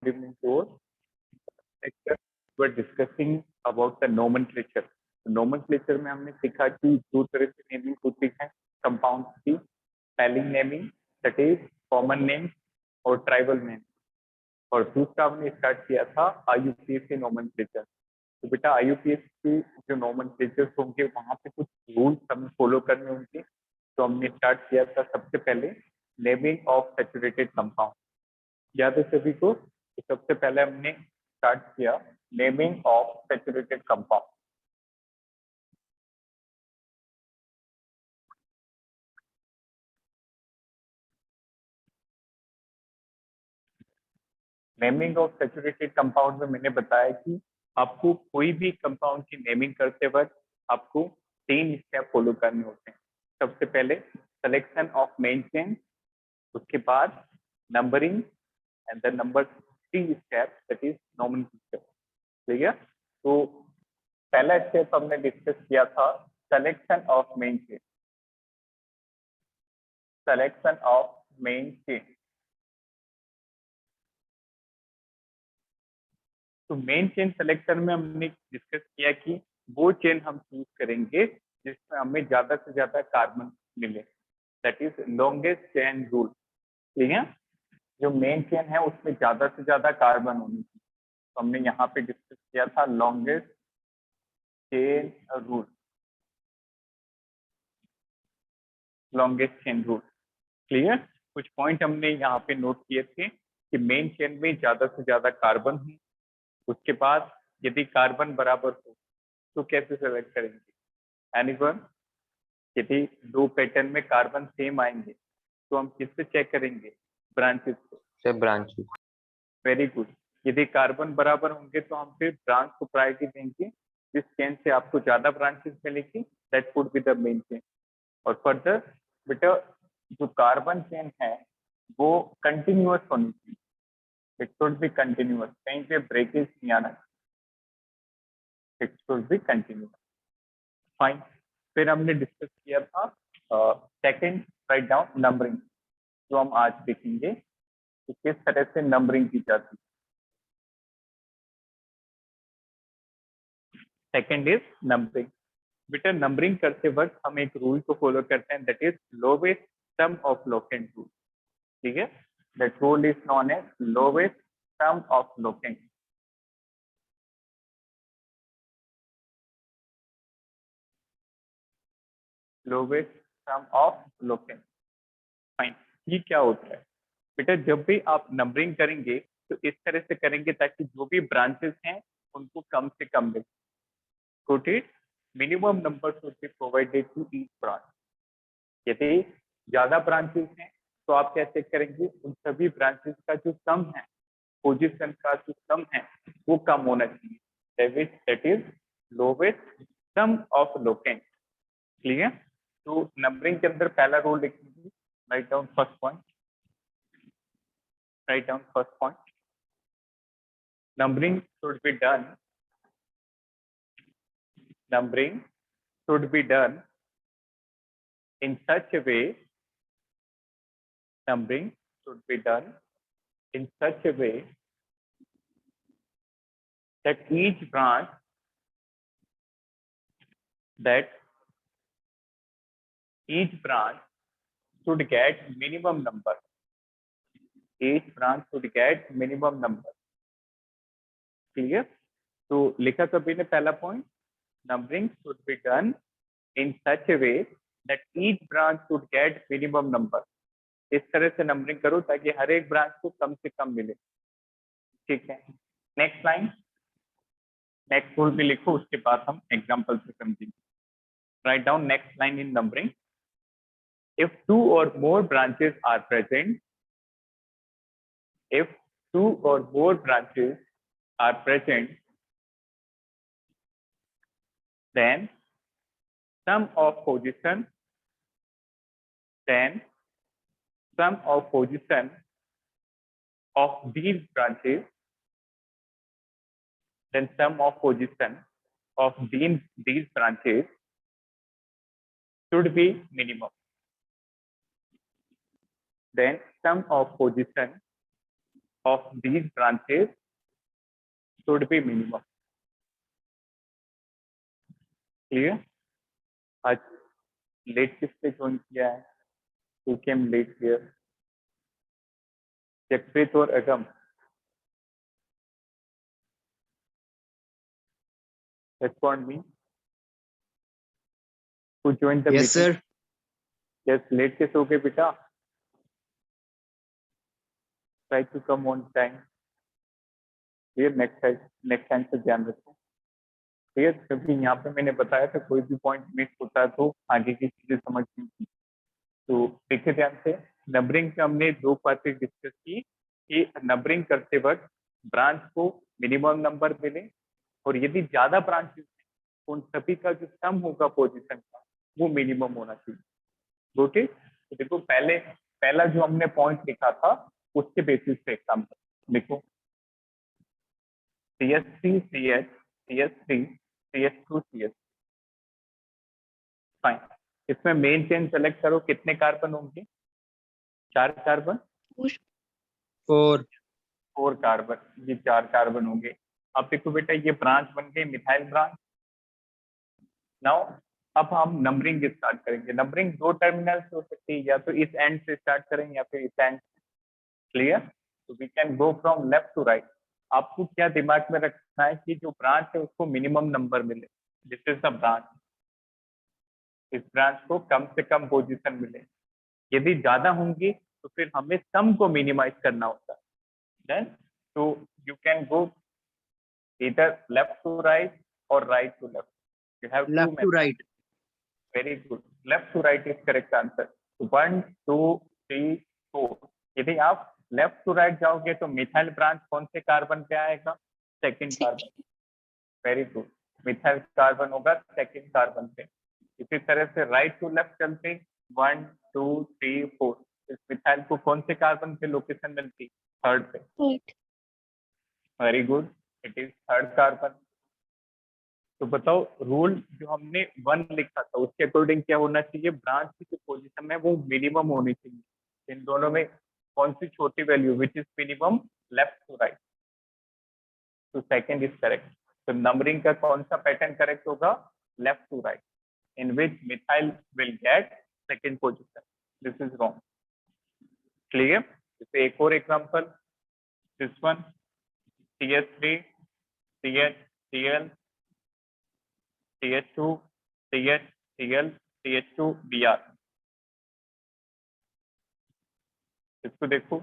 Good evening to all. Lecture we're discussing about the nomenclature. Nomenclature में हमने सीखा कि दो तरह से नेमिंग होती है कंपाउंड्स की, spelling naming that is common name और ट्राइबल नेम, और दूसरा हमने स्टार्ट किया था IUPAC के नोमेनक्लेचर। तो बेटा IUPAC के जो नोमेनक्लेचर होंगे वहां पे कुछ रूल्स हमें फॉलो करने होंगे। तो हमने स्टार्ट किया था सबसे पहले नेमिंग ऑफ सैचुरेटेड कंपाउंड, याद है सभी को। तो सबसे पहले हमने स्टार्ट किया naming of saturated compound. Naming of saturated compound में मैंने बताया कि आपको कोई भी कंपाउंड की नेमिंग करते वक्त आपको 3 स्टेप फॉलो करने होते हैं। सबसे पहले सिलेक्शन ऑफ मेन चेन, उसके बाद numbering and the number 3 step that is nomenclature. ठीक है, तो पहला स्टेप हमने डिस्कस किया था selection of main chain. Selection of main chain, तो मेन चेन सिलेक्शन में हमने डिस्कस किया कि वो चेन हम चूज करेंगे जिसमें हमें ज्यादा से ज्यादा कार्बन मिले, that is longest chain rule. ठीक है, जो मेन चेन है उसमें ज्यादा से ज्यादा कार्बन होनी चाहिए, तो हमने यहाँ पे डिस्कस किया था longest chain rule, longest chain rule. Clear, कुछ पॉइंट हमने यहाँ पे नोट किए थे कि मेन चेन में ज्यादा से ज्यादा कार्बन हो, उसके बाद यदि कार्बन बराबर हो तो कैसे सेलेक्ट करेंगे। एनीवन, यदि दो पैटर्न में कार्बन सेम आएंगे तो हम किससे चेक करेंगे, ब्रांचेस से। Branches, very good. यदि कार्बन बराबर होंगे तो हम फिर ब्रांच को प्रायोरिटी देंगे, जिस चेन से आपको ज्यादा ब्रांचेस मिलेगी that would be the main chain. और फर्दर बेटा जो कार्बन चेन है वो कंटिन्यूअस होनी चाहिए, इट शुड बी कंटिन्यूअस, कहीं पे ब्रेकेज नहीं आना, it should be continuous. Fine, फिर हमने डिस्कस किया था सेकंड राइट डाउन नंबरिंग, जो हम आज देखेंगे कि किस तरह से नंबरिंग की जाती है। Second is numbering. बेटा नंबरिंग करते वक्त हम एक रूल को फॉलो करते हैं that is lowest sum of locant rule. ठीक है, that rule is known as lowest sum of locant. Lowest sum of locant. Fine, ये क्या होता है बेटा, जब भी आप नंबरिंग करेंगे तो इस तरह से करेंगे ताकि जो भी ब्रांचेस हैं उनको कम से कम मिले। quoted minimum number should be provided to each branch। यदि ज्यादा ब्रांचेस हैं तो आप क्या चेक करेंगे, उन सभी ब्रांचेस का जो सम है, पोजीशन का जो सम है वो कम होना चाहिए, that is lowest sum of locant. Clear, तो नंबरिंग के अंदर पहला रूल लिखेंगे, write down first point, write down first point, numbering should be done, numbering should be done in such a way, numbering should be done in such a way that each branch, that each branch should get minimum number, each branch should get minimum number। Clear, तो लिखा सभी ने पहला point, numbering should be done in such a way that each branch should get minimum number। इस तरह से numbering करो ताकि हर एक ब्रांच को कम से कम मिले। ठीक है, नेक्स्ट लाइन, नेक्स्ट रूल भी लिखो, उसके बाद हम एग्जांपल से समझेंगे। Write down next line in numbering, if two or more branches are present, if two or more branches are present, then sum of position, then sum of position of these branches, then sum of position of these branches should be minimum, then sum of position of these branches should be minimum. Clear? आज late किसने join किया है? Who came late here? Jagpreet और अगम. Respond me. Who joined the Yes, meeting? sir. Yes, late कैसे हो गए बेटा? Try to come on time. Clear? Next time से ध्यान रखो. क्लियर? क्योंकि यहाँ पे मैंने बताया था कोई भी पॉइंट मिस होता है तो आगे की चीजें समझ नहीं थी. तो देखिए ध्यान से, नंबरिंग पे हमने दो बातें डिस्कस की कि नंबरिंग करते वक्त ब्रांच को मिनिमम नंबर मिले और यदि ज्यादा ब्रांचेस हैं उन सभी का जो सम होगा पोजीशन का वो मिनिमम होना चाहिए. ओके, तो देखो पहला जो हमने पॉइंट लिखा था उसके बेसिस पे एग्जाम्पल देखो. CS3 CH CS3 CS2 CS. Fine. इसमें मेन चेन सेलेक्ट करो. कितने कार्बन होंगे? 4 कार्बन. 4. 4 कार्बन. ये 4 कार्बन होंगे. अब देखो बेटा ये ब्रांच बन गई मिथाइल ब्रांच. नाउ अब हम नंबरिंग स्टार्ट करेंगे. नंबरिंग दो टर्मिनल से हो सकती है, या तो इस एंड से स्टार्ट करेंगे या फिर इस एंड. क्लियर? तो we can go from left to right. आपको क्या दिमाग में रखना है कि जो ब्रांच है उसको मिनिमम नंबर मिले. This is the branch. इस ब्रांच को कम से कम पोजीशन मिले. यदि ज्यादा होंगी तो फिर हमें सम को मिनिमाइज करना होता है. देन तो you can go either left to right or right to left. You have two Left to methods. right. Very good. Left to right is correct answer. 1 2 3 4. यदि आप लेफ्ट टू राइट जाओगे तो methyl branch कौन से carbon पे आएगा? Second carbon. Very good. Methyl carbon होगा second carbon पे. इसी तरह से राइट टू लेफ्ट चलते 1 2 3 4. इस मिथाइल को कौन से कार्बन पे लोकेशन मिलती? थर्ड पे. Very good. It is third carbon. तो बताओ रूल जो हमने 1 लिखा था उसके अकॉर्डिंग क्या होना चाहिए? ब्रांच की जो पोजीशन है वो मिनिमम होनी चाहिए. इन दोनों में कौन सी छोटी value which is minimum? Left to right. तो सेकंड इज करेक्ट. तो नंबरिंग का कौन सा पैटर्न करेक्ट होगा? Left to right, in which methyl will get second position. This is wrong. Clear? जैसे एक और example, this one CS3 CH Cl CH2 CH Cl CH2 Br. इसको देखो.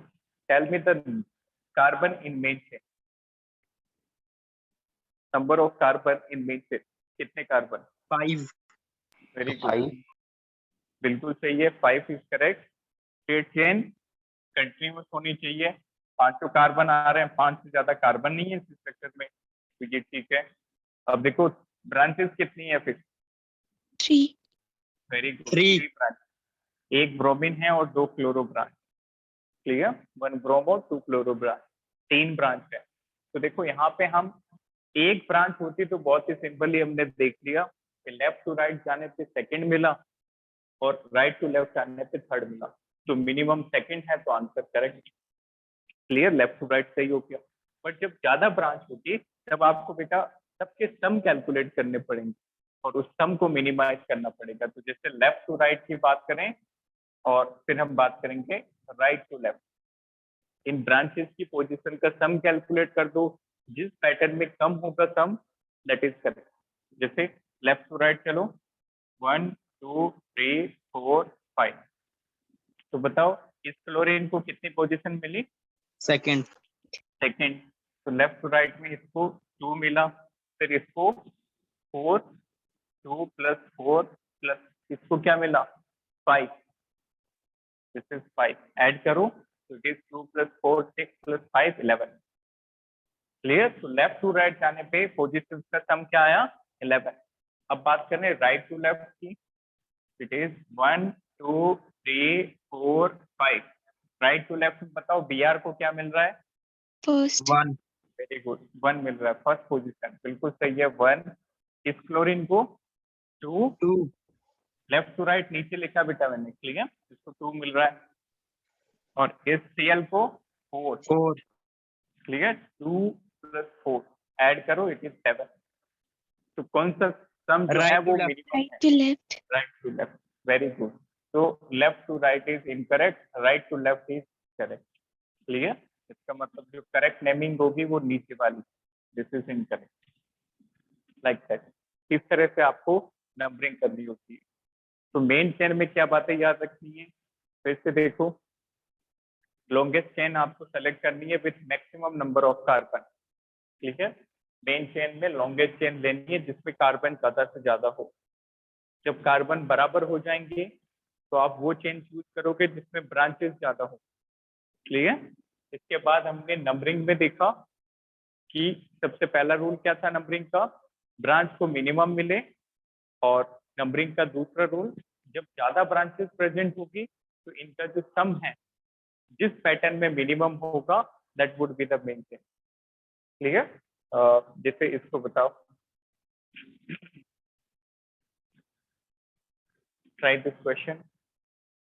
Tell me the carbon in main chain. Number of carbon in main chain. कितने carbon? 5. Very good. बिल्कुल सही है. 5 is correct. Straight chain continuous होनी चाहिए. 5 carbon आ रहे हैं, 5 से ज्यादा कार्बन नहीं है इस स्ट्रक्चर में, तो ये ठीक है. अब देखो ब्रांचेस कितनी है फिर? 3. Very good. 3. 3 ब्रांच. एक ब्रोमीन है और 2 chloro branch. Clear? 1 bromo 2 chloro branch. 3 branch है. तो देखो यहाँ पे हम एक ब्रांच होती तो बहुत ही सिंपली हमने देख लिया कि लेफ्ट टू राइट जाने पे सेकंड मिला और राइट टू लेफ्ट जाने पे थर्ड मिला. तो मिनिमम सेकंड है तो answer correct. Clear? Left to right सही हो गया. बट जब ज्यादा ब्रांच होगी तब आपको बेटा सबके सम कैलकुलेट करने पड़ेंगे और उस सम को मिनिमाइज करना पड़ेगा. तो जैसे लेफ्ट टू राइट की बात करें और फिर हम बात करेंगे राइट टू लेफ्ट. इन ब्रांचेस की पोजीशन का सम कैलकुलेट कर दो. जिस पैटर्न में कम होगा सम दैट इज करेक्ट. जैसे लेफ्ट टू राइट चलो 1 2 3 4 5. तो बताओ इस क्लोरीन को कितनी पोजीशन मिली? Second. सेकंड. तो लेफ्ट टू राइट में इसको 2 मिला, फिर इसको 4 2 प्लस 4 प्लस इसको क्या मिला? 5. This is 5. ऐड करो तो it is 2 plus 4 6 plus 5 11. Clear? तो लेफ्ट टू राइट जाने पे पोजीशंस का सम क्या आया? 11. अब बात करें राइट टू लेफ्ट की. It is 1 2 3 4 5. Right to left बताओ Br को क्या मिल रहा है? First. 1. Very good. 1 मिल रहा है फर्स्ट पोजीशन. बिल्कुल सही है. 1. इस क्लोरीन को 2. 2. लेफ्ट टू राइट नीचे लिखा बेटा मैंने. क्लियर? इसको 2 मिल रहा है. और इस Cl को 4. 4. क्लियर, 2 + 4 ऐड करो, इट इज 7। तो कौन सा सम जो है Right to वो left. मिनिमम Right है? to left. Right to left, very good. तो left to right is incorrect, right to left is correct. Clear, इसका मतलब जो करेक्ट नेमिंग होगी वो नीचे वाली, this is incorrect, like that. इस तरह से आपको नंबरिंग करनी होती है। तो मेन चेन में क्या बातें याद रखनी है, फिर से देखो, लॉन्गेस्ट चेन आपको सेलेक्ट करनी है with maximum number of carbon. ठीक है, मेन चेन में लॉन्गेस्ट चेन लेनी है जिसमें कार्बन ज्यादा से ज्यादा हो। जब कार्बन बराबर हो जाएंगे तो आप वो चेन चूज करोगे जिसमें ब्रांचेस ज्यादा हो। क्लियर, इसके बाद हमने नंबरिंग में देखा कि सबसे पहला रूल क्या था नंबरिंग का, ब्रांच को मिनिमम मिले। और नंबरिंग का दूसरा रूल, जब ज्यादा ब्रांचेस प्रेजेंट होगी तो इनका जो सम है जिस पैटर्न में मिनिमम होगा that would be the main chain. Clear, जैसे इसको बताओ, try this question,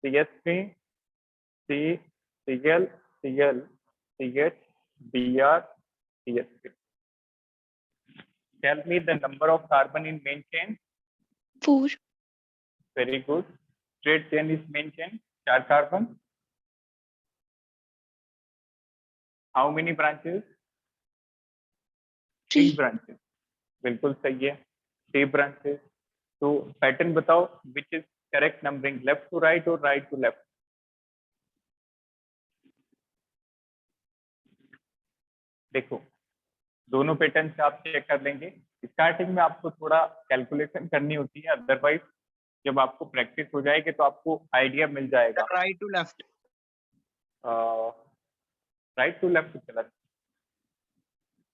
CH3 C Cl Cl CH Br CH3, tell me the number of carbon in main chain। 4. Very good, straight chain is main chain, 4 carbon, how many branches? 3 3. branches, बिल्कुल सही है, 3 branches। तो pattern बताओ, which is correct numbering, left to right or right to left? देखो, दोनों pattern से आप check कर लेंगे। स्टार्टिंग में आपको थोड़ा कैलकुलेशन करनी होती है, अदरवाइज जब आपको प्रैक्टिस हो जाएगी तो आपको आइडिया मिल जाएगा। Right to left. Right to left चला,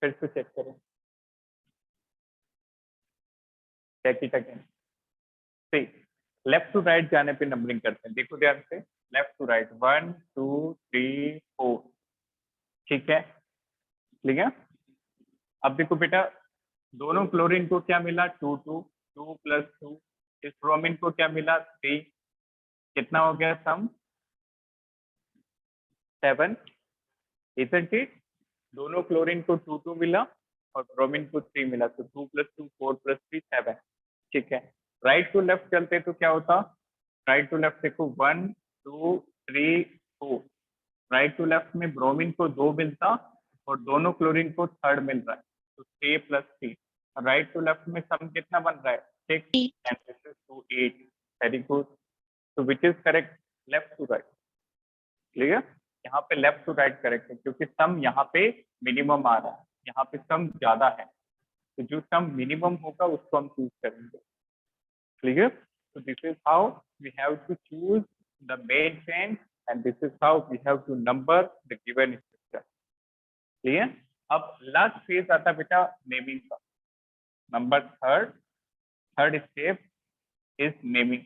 फिर से चेक करें, check it again. Left to right जाने पे नंबरिंग करते हैं, देखो ध्यान से, लेफ्ट टू राइट 1 2 3 4, ठीक है, क्लियर। अब देखो बेटा, दोनों क्लोरीन को क्या मिला, 2 2 2 + 2, इस ब्रोमीन को क्या मिला, 3, कितना हो गया सम, 7, इजंट इट। दोनों क्लोरीन को 2 2 मिला और ब्रोमीन को 3 मिला, तो 2 + 2 4 + 3 7, ठीक है। राइट टू लेफ्ट चलते तो क्या होता, राइट टू लेफ्ट देखो 1 2 3 4, राइट टू लेफ्ट में ब्रोमीन को 2 मिलता और दोनों क्लोरीन को 3rd मिल रहा है, तो 3 + 3, राइट टू लेफ्ट में सम कितना बन रहा है, 6 8. And this is 2 8, very good. तो which is correct, left to right. Clear, यहाँ पे लेफ्ट टू राइट करेक्ट है क्योंकि सम यहाँ पे मिनिमम आ रहा है, यहाँ पे सम ज्यादा है, तो जो सम मिनिमम होगा उसको हम चूज करेंगे। Clear, so this is how we have to choose the main chain and this is how we have to number the given structure। Clear, अब लास्ट फेज आता बेटा नेमिंग का, number third step is naming.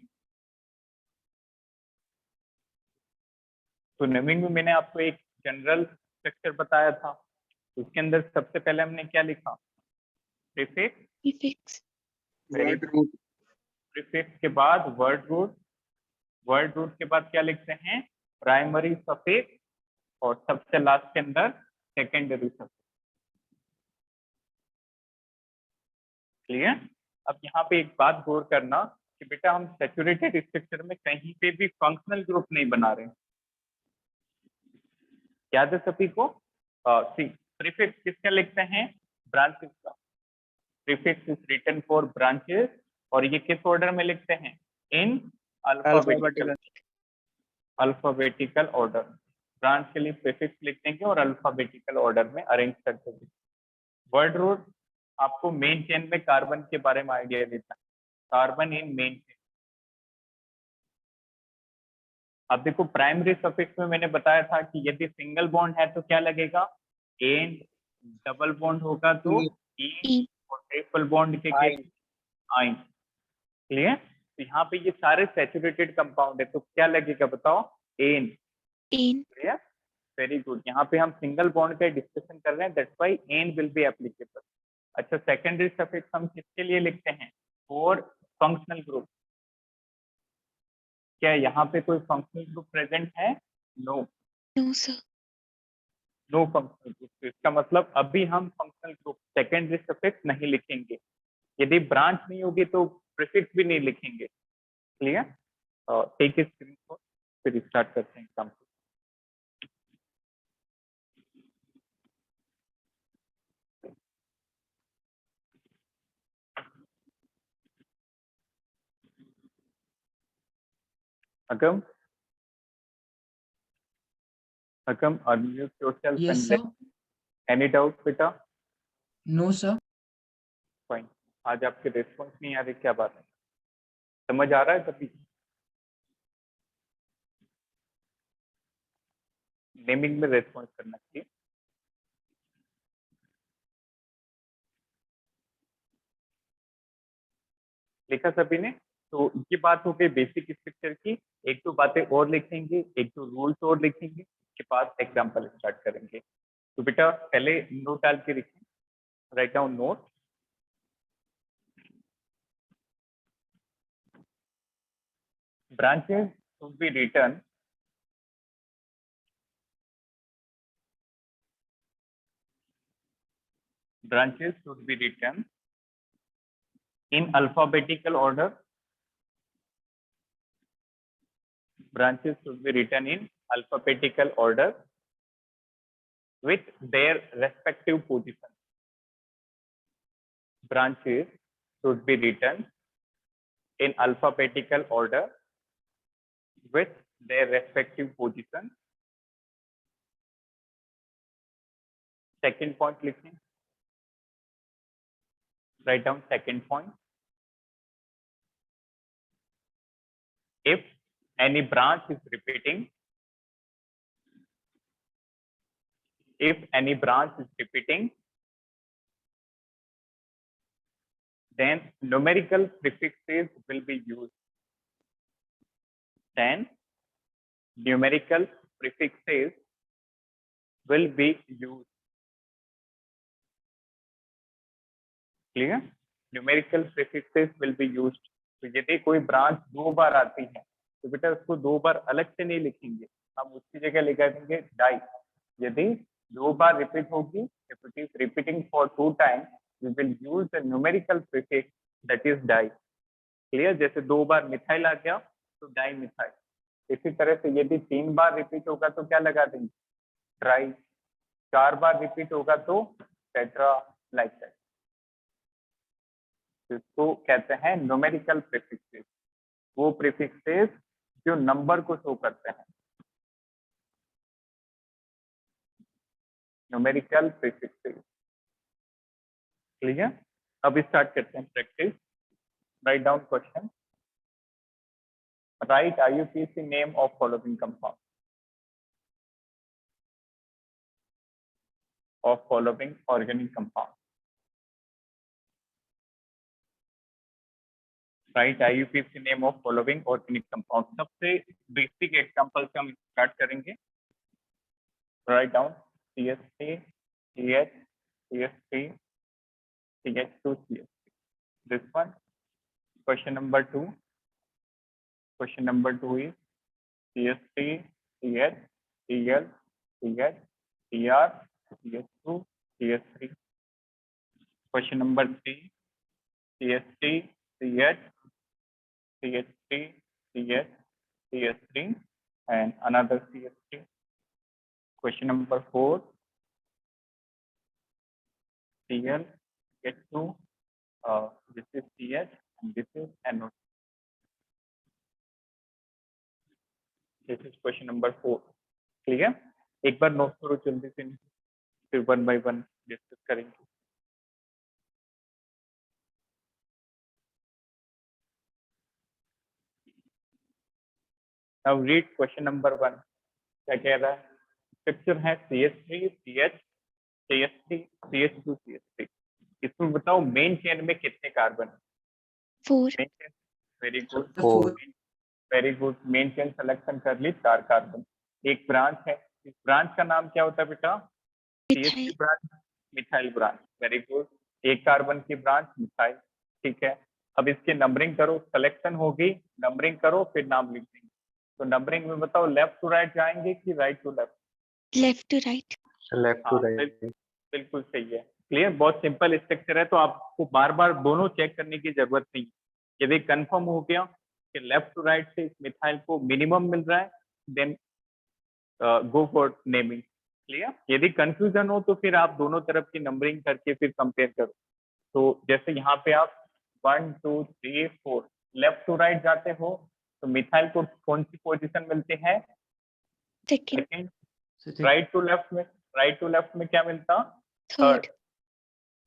तो naming में मैंने आपको एक general structure बताया था, उसके अंदर सबसे पहले हमने क्या लिखा, prefix, Prefix. Word root. Prefix के बाद वर्ड रूट, वर्ड रूट के बाद क्या लिखते हैं, प्राइमरी सफिक्स, और सबसे लास्ट के अंदर सेकेंडरी सफिक्स। क्लियर, अब यहाँ पे एक बात गौर करना कि बेटा हम सैचुरेटेड स्ट्रक्चर में कहीं पे भी फंक्शनल ग्रुप नहीं बना रहे, याद है सभी को। सी, प्रीफिक्स किसका लिखते हैं, ब्रांचेस का, prefix is written for branches, और ये किस ऑर्डर में लिखते हैं, इन अल्फाबेटिकल ऑर्डर। ब्रांच के लिए प्रीफिक्स लिख देंगे और अल्फाबेटिकल ऑर्डर में अरेंज कर देंगे। वर्ड रूट आपको मेन चेन में कार्बन के बारे में आइडिया देता है, कार्बन इन मेन चेन। अब देखो प्राइमरी सफिक्स में मैंने बताया था कि यदि सिंगल बॉन्ड है तो क्या लगेगा, एन, डबल बॉन्ड होगा तो ई, और ट्रिपल बॉन्ड के केस आइन। क्लियर, तो यहाँ पे ये सारे सैचुरेटेड कंपाउंड है तो क्या लगेगा बताओ, ane. In. Clear, very good, यहाँ पे हम सिंगल बॉन्ड का डिस्कशन कर रहे हैं, that's why ane will be applicable. अच्छा, सेकेंडरी सफिक्स हम किसके लिए लिखते हैं, फॉर फंक्शनल ग्रुप। क्या यहाँ पे कोई फंक्शनल ग्रुप प्रेजेंट है, no. No, sir. No functional group. तो इसका मतलब अभी हम फंक्शनल ग्रुप सेकेंडरी सफिक्स नहीं लिखेंगे, यदि ब्रांच नहीं होगी तो प्रीफिक्स भी नहीं लिखेंगे। क्लियर? टेक ए स्क्रीनशॉट, फिर स्टार्ट करते हैं काम। Agam, unmute yourself Yes, and sir. let. Any doubt, बेटा? No, sir. Fine. आज आपके रिस्पॉन्स नहीं आ रही, क्या बात है? समझ आ रहा है तभी? नेमिंग में रिस्पॉन्स करना चाहिए। लिखा सभी ने? तो ये बात हो गई बेसिक स्ट्रक्चर की। एक दो बातें और लिखेंगे, एक दो रूल्स और लिखेंगे, उसके बाद एग्जाम्पल स्टार्ट करेंगे। तो बेटा पहले नोट डाल के लिखें, write down note. Branches should be written in alphabetical order. Branches should be written in alphabetical order with their respective positions. Branches should be written in alphabetical order with their respective positions. Second point लिखें, write down second point. If any branch is repeating, then numerical prefixes will be used. Then numerical prefixes will be used. Clear? Numerical prefixes will be used. तो यदि कोई branch दो बार आती है तो बेटा उसको दो बार अलग से नहीं लिखेंगे, हम उसकी जगह लिखा देंगे डाई। यदि दो बार रिपीट होगी, if it is repeating for 2 times, we will use the numerical prefix that is di. Clear? जैसे दो बार मिथाइल आ गया तो डाई मिथाइल। इसी तरह से यदि 3 बार रिपीट होगा तो क्या लगा देंगे? ट्राई। 4 बार रिपीट होगा तो टेट्रा, लाइक दैट। इसको कहते हैं न्यूमेरिकल प्रीफिक्सेस, वो प्रीफिक्सेस जो नंबर को शो करते हैं। Numerical prefixes. क्लियर? अब स्टार्ट करते हैं practice. Write down question. Right IUPAC name of following compound, of following organic compound. Right IUPAC name of following organic compound. सबसे बेसिक एग्जांपल से हम स्टार्ट करेंगे। Write down CH3 CH CH3 CH2 CH3। This one. Question number 2. Question number 2 is CH3 CH Cl CH Cr CH2 CH3. Question number 3. CH3 CH CH3 CH CH3 and another CH3. Question number 4. Cl CH2, this is CH and this is NO2. This is question number 4. Clear? एक बार note करो जल्दी से, फिर 1 by 1 discuss करेंगे। Now read question number 1. क्या कह रहा है? स्ट्रक्चर है CH3 CH CH3 CH2 CH3। इसमें बताओ मेन चेन में कितने carbon? 4, very good, 4. Very good. Main chain selection कर ली, 4 कार्बन। एक ब्रांच है, इस ब्रांच का नाम क्या होता है बेटा? CH3 branch, methyl branch. Very good. एक कार्बन की ब्रांच मिथाइल, ठीक है। अब इसकी नंबरिंग करो, सिलेक्शन होगी, नंबरिंग करो, फिर नाम लिख देंगे। तो नंबरिंग में बताओ लेफ्ट टू राइट जाएंगे कि right to left? left to right, left to हाँ राइट। बिल्कुल सही है। क्लियर, बहुत सिंपल स्ट्रक्चर है, तो आपको बार बार दोनों चेक करने की जरूरत नहीं। यदि कंफर्म हो गया कि लेफ्ट टू राइट से इस मिथाइल को मिनिमम मिल रहा है, then go for naming. Clear, यदि कंफ्यूजन हो तो फिर आप दोनों तरफ की नंबरिंग करके फिर कंपेयर करो। तो जैसे यहाँ पे आप 1 2 3 4 लेफ्ट टू राइट जाते हो तो मिथाइल को कौन सी पोजीशन मिलती है? Second, second. Right to left में क्या मिलता? थर्ड,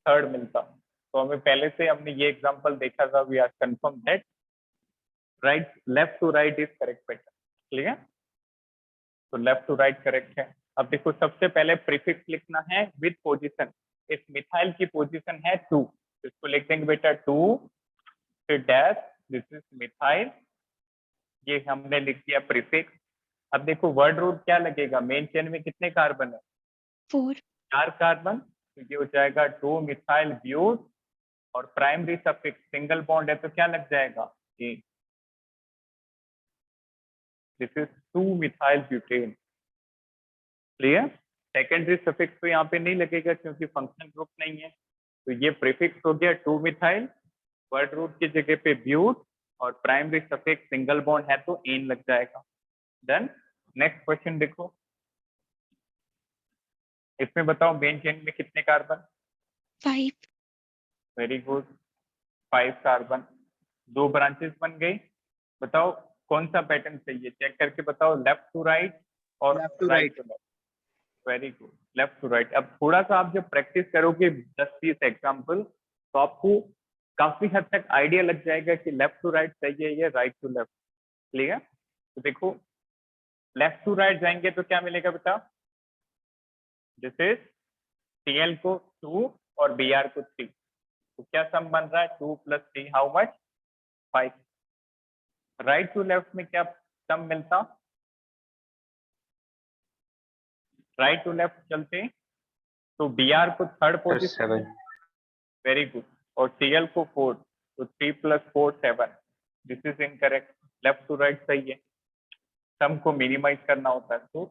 थर्ड मिलता। तो हमें पहले से हमने ये एग्जांपल देखा था, we are confirm that right left to right is correct pattern. Clear, तो लेफ्ट टू राइट करेक्ट है। अब देखो सबसे पहले प्रीफिक्स लिखना है विद पोजीशन। इस मिथाइल की पोजीशन है 2, इसको लिख देंगे बेटा 2 फिर डैश, दिस इज मिथाइल, ये हमने लिख दिया प्रीफिक्स। अब देखो वर्ड रूट क्या लगेगा, मेन चेन में कितने कार्बन है? 4, 4 कार्बन, तो ये हो जाएगा 2 मिथाइल ब्यूट, और प्राइमरी सफिक्स सिंगल बॉन्ड है तो क्या लग जाएगा? ए, this is 2 methyl butane. Clear, secondary suffix तो यहाँ पे नहीं लगेगा क्योंकि फंक्शनल ग्रुप नहीं है, तो ये प्रीफिक्स हो गया 2 मिथाइल, वर्ड रूट की जगह पे ब्यूट, और प्राइमरी सफिक्स सिंगल बॉन्ड है तो एन लग जाएगा। डन। नेक्स्ट क्वेश्चन देखो, इसमें बताओ मेन चेन में कितने carbon? 5, very good, 5 carbon, 2 branches बन गई। बताओ कौन सा पैटर्न चाहिए, चेक करके बताओ, लेफ्ट टू राइट और Left to right right. To left. Very good, left to right. अब थोड़ा सा आप जब प्रैक्टिस करोगे 10-20 एग्जाम्पल, तो आपको काफी हद तक आइडिया लग जाएगा कि लेफ्ट टू राइट सही है या राइट टू लेफ्ट। क्लियर, तो देखो लेफ्ट टू राइट जाएंगे तो क्या मिलेगा बेटा? दिस इज Cl को 2 और Br को 3, तो क्या सम बन रहा है? 2 + 3 how much? 5। Right to left में क्या सम मिलता? राइट टू लेफ्ट चलते तो Br को थर्ड पोजीशन में, 7। वेरी गुड, और Cl को 4, तो 3 + 4 7। This is incorrect, left to right सही है, सम को मिनिमाइज करना होता है, तो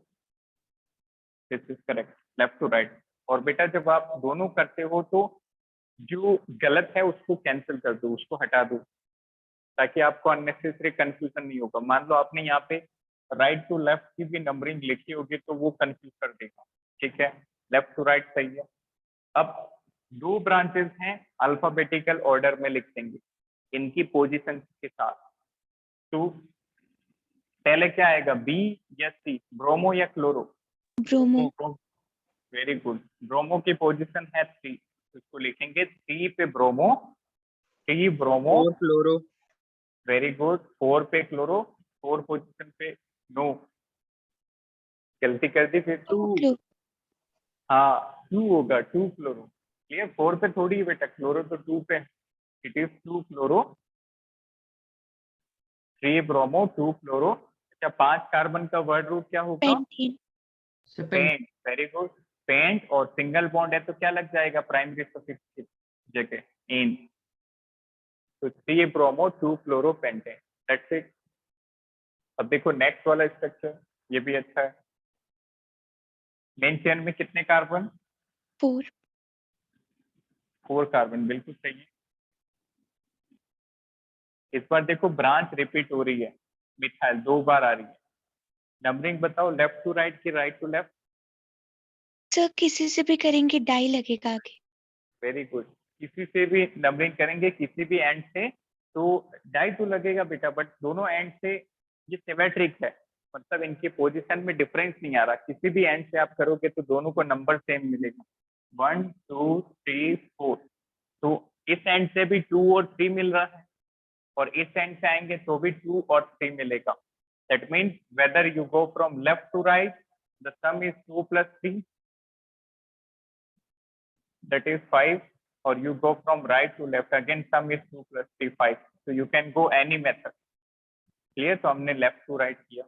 this is correct, left to right. और बेटा जब आप दोनों करते हो तो जो गलत है उसको कैंसिल कर दो, उसको हटा दो, ताकि आपको अननेसेसरी कंफ्यूजन नहीं होगा। मान लो आपने यहाँ पे राइट टू लेफ्ट की भी नंबरिंग लिखी होगी तो वो कंफ्यूज कर देगा। ठीक है, लेफ्ट टू राइट सही है। अब 2 ब्रांचेस हैं, अल्फाबेटिकल ऑर्डर में लिख देंगे इनकी पोजीशन के साथ। तो पहले क्या आएगा, बी या सी, ब्रोमो या chloro? Bromo, very good, bromo की पोजीशन है 3, इसको लिखेंगे 3 पे bromo, 3 bromo, 4 fluoro. Very good, 4 पे क्लोरो, 4 पोजीशन पे नो, गलती कर दी फिर। 2. क्लो, हाँ 2 होगा, 2 क्लोरो। क्लियर, 4 पे थोड़ी है बेटा, क्लोरो तो 2 पे, it is 2 chloro, 3 bromo 2 chloro. अच्छा 5 कार्बन का वर्ड रूट क्या होगा? Pentene, pent, very good, pent, और सिंगल बॉन्ड है तो क्या लग जाएगा प्राइमरी सफिक्स की जगह? इन, तो 3 bromo 2 chloro pentane, that's it. अब देखो नेक्स्ट वाला स्ट्रक्चर, ये भी अच्छा है। मेन चेन में कितने कार्बन? 4, 4 कार्बन, बिल्कुल सही है। इस बार देखो ब्रांच रिपीट हो रही है, मिथाइल 2 बार आ रही है। नंबरिंग बताओ, लेफ्ट टू राइट की राइट टू लेफ्ट? सर किसी से भी करेंगे डाई लगेगा आगे। वेरी गुड, किसी से भी नंबरिंग करेंगे, किसी भी एंड से तो डाई टू लगेगा बेटा, बट दोनों एंड से ये सिमेट्रिक है, मतलब इनकी पोजीशन में डिफरेंस नहीं आ रहा। किसी भी एंड से आप करोगे तो दोनों को नंबर सेम मिलेगा, 1 2 3 4। तो इस एंड से भी 2 और 3 मिल रहा है, और इस एंड से आएंगे तो भी 2 और 3 मिलेगा। That means whether you go from left to right, the sum is 2 + 3, that is 5, or you go from right to left, again sum is 2 + 3 5, so you can go any method। Clear, तो हमने left to right किया।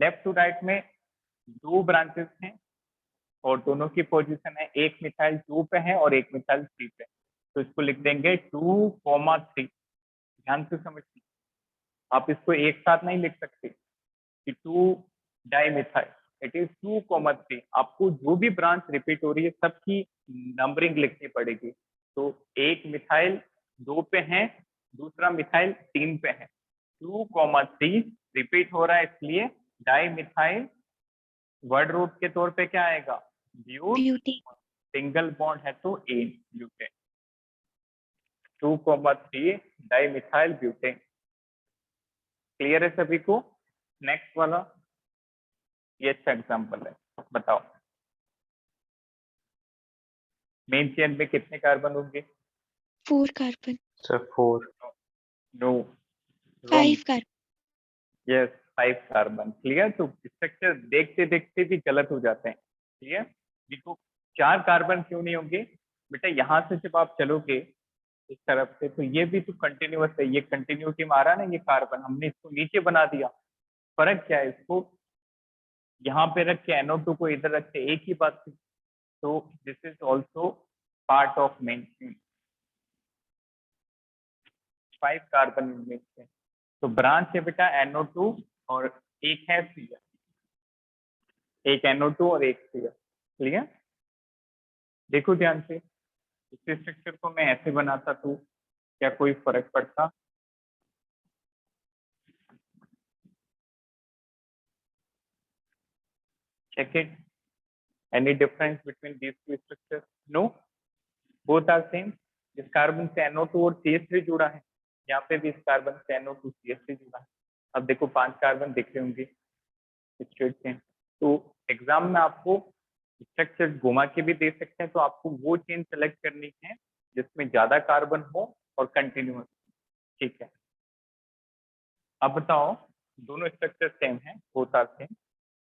Left to right में 2 branches हैं और दोनों की position है, एक मिथाइल 2 पे है और एक मिथाइल 3 पे, तो इसको लिख देंगे 2, 3। ध्यान से समझिए, आप इसको एक साथ नहीं लिख सकते कि 2 डाई मिथाइल, इट इज 2,3। आपको जो भी ब्रांच रिपीट हो रही है सबकी नंबरिंग लिखनी पड़ेगी। तो एक मिथाइल 2 पे है, दूसरा मिथाइल 3 पे है। 2,3 रिपीट हो रहा है, इसलिए डाई मिथाइल वर्ड रूट के तौर पे क्या आएगा? ब्यूट। ब्यूटी। सिंगल बॉन्ड है तो ane, butane. 2,3 di methyl butane. Clear है सभी को? नेक्स्ट वाला ये अच्छा एग्जाम्पल है, बताओ मेन चेन में कितने कार्बन होंगे? 4 carbon. Sir, 4. No, 5 carbon. Yes 5 carbon. Clear? तो स्ट्रक्चर देखते देखते भी गलत हो जाते हैं। क्लियर? देखो 4 कार्बन क्यों नहीं होंगे बेटा, यहाँ से जब आप चलोगे इस तरफ से तो ये भी तो कंटिन्यूअस है, ये कंटिन्यूटी में आ रहा है ना, ये कार्बन हमने इसको नीचे बना दिया। फर्क क्या है? इसको यहाँ पे रख के NO2 को इधर रख के एक ही बात थी। तो this is also part of main chain. 5 carbon main chain. तो ब्रांच है बेटा NO2 और एक है Cl, एक NO2 और एक Cl। क्लियर? देखो ध्यान से, इस स्ट्रक्चर को मैं ऐसे बनाता तो क्या कोई फर्क पड़ता? Check it. Any difference between these two structures? No, both are same. इस कार्बन से NO2 और CH3 जुड़ा है, यहाँ पे भी इस कार्बन से NO2 CH3 जुड़ा है। अब देखो 5 कार्बन दिख रहे होंगे स्ट्रेट चेन। तो एग्जाम में आपको स्ट्रक्चर घुमा के भी दे सकते हैं, तो आपको वो चेन सेलेक्ट करनी है जिसमें ज्यादा कार्बन हो और कंटिन्यूअस। ठीक है, अब बताओ दोनों स्ट्रक्चर सेम है, both are same.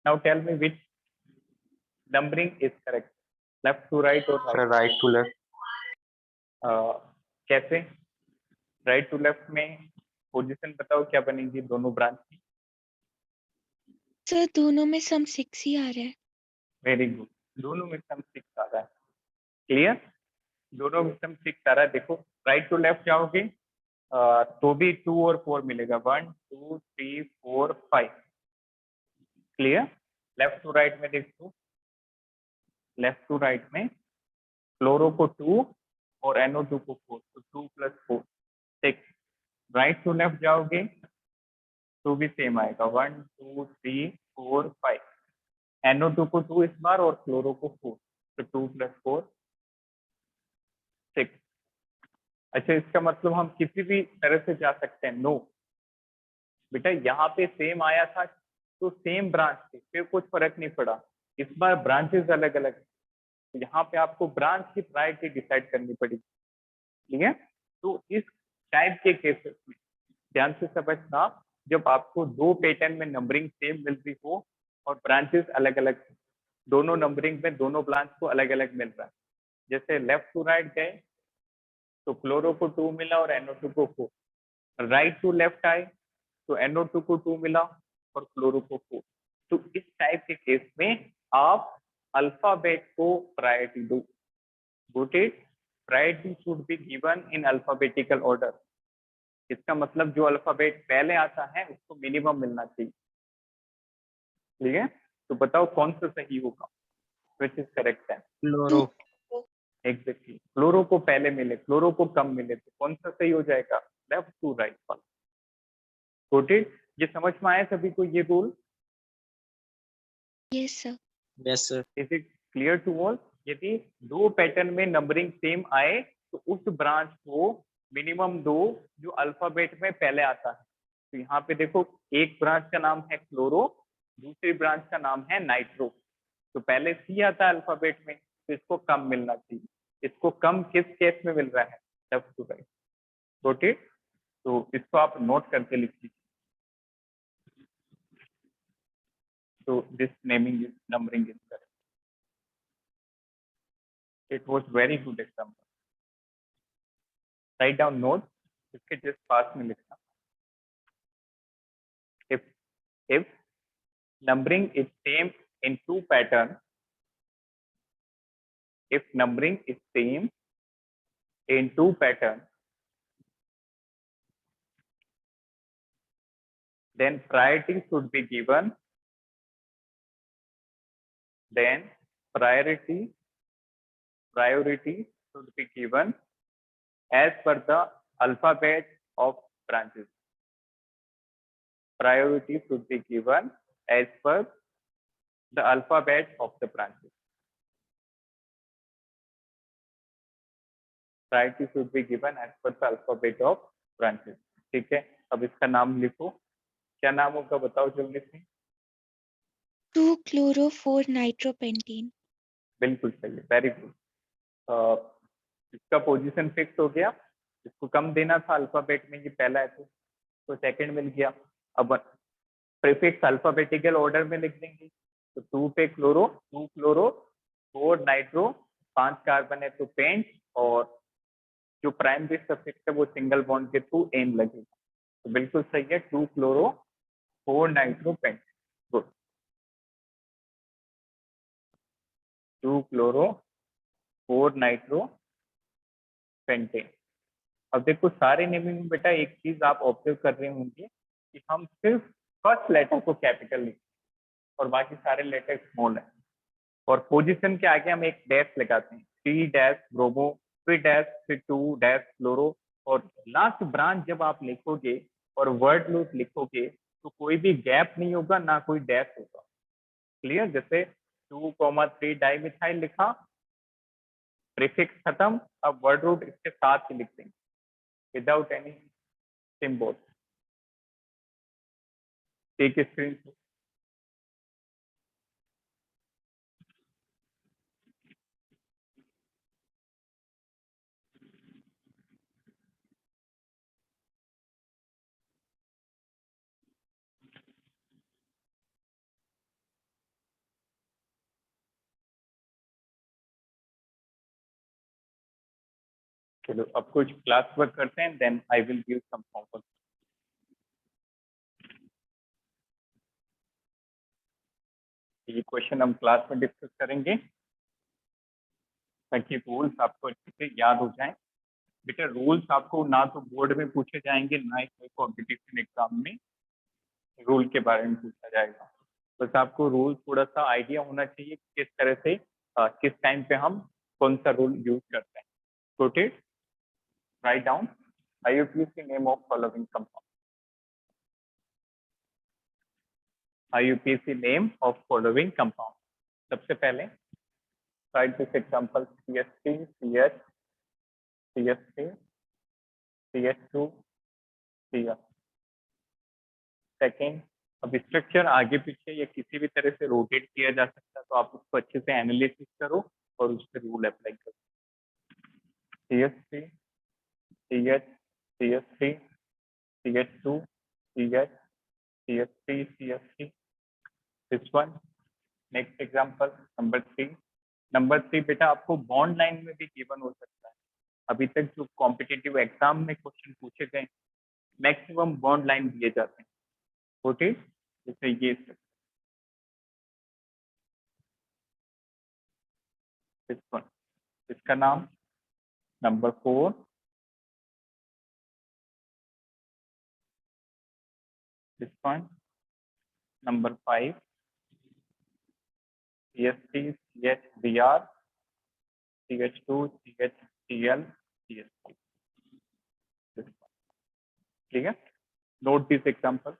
Now tell me which numbering is correct, left to right और Sir, right to left. कैसे? राइट टू लेफ्ट में पोजीशन बताओ क्या बनेगी दोनों ब्रांच की? सर दोनों में सम 6 ही आ रहा है। वेरी गुड, दोनों में सम 6 आ रहा है। क्लियर? दोनों में सम 6 आ रहा है। देखो राइट टू लेफ्ट जाओगे तो भी 2 और 4 मिलेगा, 1 2 3 4 5। क्लियर? लेफ्ट टू राइट में देखो, लेफ्ट टू राइट में क्लोरो को 2 और NO2 को 4, तो 2 + 4 6। राइट टू लेफ्ट जाओगे तो भी सेम आएगा, 1 2 3 4 5। NO2 को 2 इस बार और क्लोरो को 4, तो 2 + 4 6। अच्छा, इसका मतलब हम किसी भी तरह से जा सकते हैं? नो बेटा, यहाँ पे सेम आया था तो सेम ब्रांच थी, फिर कुछ फर्क नहीं पड़ा। इस बार ब्रांचेस अलग अलग है, तो यहाँ पे आपको ब्रांच की प्रायोरिटी डिसाइड करनी पड़ेगी। ठीक है? तो इस टाइप के केसेस में ध्यान से समझना, जब आपको 2 पैटर्न में नंबरिंग सेम मिल रही हो और ब्रांचेस अलग अलग, दोनों नंबरिंग में दोनों ब्रांच को अलग अलग मिल रहा है। जैसे लेफ्ट टू राइट गए तो क्लोरो को 2 मिला और NO2 को 4। राइट टू लेफ्ट आए तो NO2 को 2 मिला और क्लोरो को 4। तो इस टाइप के केस में आप अल्फाबेट को प्रायोरिटी दो। Got it? Priority should be given in alphabetical order. इसका मतलब जो अल्फाबेट पहले आता है उसको मिनिमम मिलना चाहिए। ठीक है? तो बताओ कौन सा सही होगा, विच इज करेक्ट है? Fluoro. एग्जैक्टली, क्लोरो को पहले मिले, क्लोरो को कम मिले, तो कौन सा सही हो जाएगा? लेफ्ट टू राइट वाला। Got it? ये समझ में आया सभी को ये rule? Yes sir. Yes, sir. Is it clear to all? यदि 2 पैटर्न में नंबरिंग सेम आए तो उस ब्रांच को मिनिमम दो जो अल्फाबेट में पहले आता है। तो यहाँ पे देखो, एक ब्रांच का नाम है क्लोरो, दूसरी ब्रांच का नाम है नाइट्रो। तो पहले सी आता है अल्फाबेट में, तो इसको कम मिलना चाहिए। इसको कम किस केस में मिल रहा है? Left to right. Got it? तो इसको आप नोट करके लिख लीजिए। तो this naming is numbering is correct. It was very good example. Write down notes, इसके just पास में लिखना। If numbering is same in 2 patterns, if numbering is same in 2 patterns, then priority should be given then priority should be given as per the alphabet of branches. Priority should be given as per the alphabet of the branches. Priority should be given as per the alphabet of branches. ठीक है, अब इसका नाम लिखो, क्या नाम होगा बताओ जल्दी से। 2-chloro-4-nitropentene। बिल्कुल सही है, वेरी गुड। इसका पोजीशन फिक्स हो गया, इसको कम देना था अल्फाबेट में, ये पहला है तो सेकंड मिल गया। अब प्रीफिक्स अल्फाबेटिकल ऑर्डर में लिख देंगे, तो 2 पे क्लोरो, 2 क्लोरो, 4 नाइट्रो, 5 कार्बन है तो पेंट, और जो प्राइमरी सफिक्स है वो सिंगल बॉन्ड के थ्रू एन लगेगा, तो बिल्कुल सही है, 2 chloro 4 nitro pent. Good, 2 chloro 4 nitro pentane. अब देखो सारे नेमिंग में बेटा एक चीज आप ऑब्जर्व कर रहे होंगे कि हम सिर्फ फर्स्ट लेटर को कैपिटल लिखते हैं और बाकी सारे लेटर स्मॉल है, और पोजीशन के आगे हम एक डैश लगाते हैं, 3 डैश ब्रोमो, फिर डैश, फिर 2 डैश क्लोरो, और लास्ट ब्रांच जब आप लिखोगे और वर्ड लूप लिखोगे तो कोई भी गैप नहीं होगा, ना कोई डैश होगा। क्लियर, जैसे 2,3 डाइमिथाइल लिखा, प्रीफिक्स खत्म, अब वर्ड रूट इसके साथ ही लिख देंगे without any symbol. Take screen. चलो अब कुछ क्लास वर्क करते हैं, then I will give some homework. ये क्वेश्चन हम क्लास में डिस्कस करेंगे ताकि रूल्स आपको अच्छे से याद हो जाएं। बेटा रूल्स आपको ना तो बोर्ड में पूछे जाएंगे, ना ही कोई कॉम्पिटिशन एग्जाम में रूल के बारे में पूछा जाएगा। बस आपको रूल थोड़ा सा आइडिया होना चाहिए किस तरह से किस टाइम पे हम कौन सा रूल यूज करते हैं। Put it, write down IUPAC name of following compound. IUPAC name of following compound. सबसे पहले write this example, CH3, CH, CH3, CH2, CH. Second, अब स्ट्रक्चर आगे पीछे या किसी भी तरह से रोटेट किया जा सकता है, तो आप उसको अच्छे से एनालिसिस करो और उस पर रूल अप्लाई करो। CH3, CH, CH3, CH2, CH, CH3, CH3, this one. Next example number 3। Number 3 बेटा आपको बॉन्ड लाइन में भी गिवन हो सकता है। अभी तक जो कॉम्पिटिटिव एग्जाम में क्वेश्चन पूछे गए मैक्सिमम बॉन्ड लाइन दिए जाते हैं, ओके, जैसे ये इसका नाम number 4, this one number 5, CH3, CHBr, CH2, CHCl, CH3. This one. Clear? Note this example.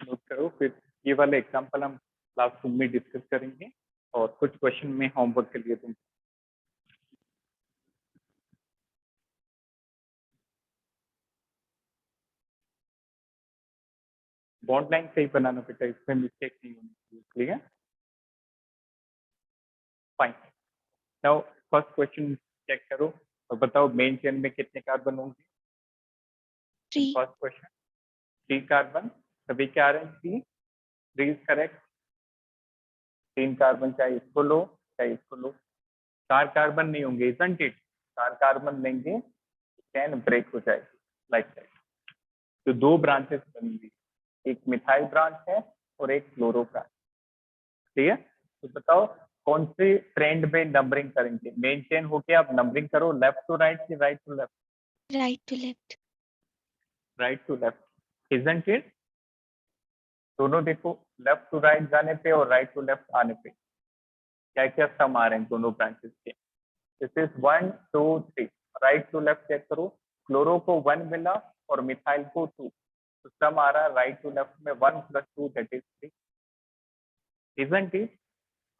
Note करो, फिर ये वाले एग्जांपल हम क्लासरूम में डिस्कस करेंगे और कुछ क्वेश्चन में होमवर्क के लिए दूंगा। बॉन्ड लाइन सही बनाना बेटा, इसमें मिस्टेक नहीं होनी चाहिए। Clear? Fine. Now first question check करो और बताओ मेन चेन में कितने कार्बन होंगे। 3। फर्स्ट क्वेश्चन 3 कार्बन, सभी के आ रहे हैं 3, 3 इज करेक्ट। 3 कार्बन चाहे इसको लो चाहे इसको लो, 4 कार्बन नहीं होंगे, इजंट इट? 4 कार्बन लेंगे चेन ब्रेक हो जाएगी लाइक दैट। तो 2 ब्रांचेस बनेंगी, एक मिथाइल ब्रांच है और एक क्लोरो ब्रांच। ठीक है, तो बताओ कौन से ट्रेंड में नंबरिंग करेंगे? मेन चेन होके आप नंबरिंग करो लेफ्ट टू राइट की right to left? Right to left. Right to left, isn't it? दोनों देखो, लेफ्ट टू राइट जाने पे और राइट टू लेफ्ट आने पे क्या क्या सम आ रहे हैं दोनों ब्रांचेस के? This is 1 2 3। Right to left check करो, क्लोरो को 1 मिला और मिथाइल को 2, तो सम आ रहा है राइट टू लेफ्ट में 1 + 2 दैट इज 3, इजंट इट?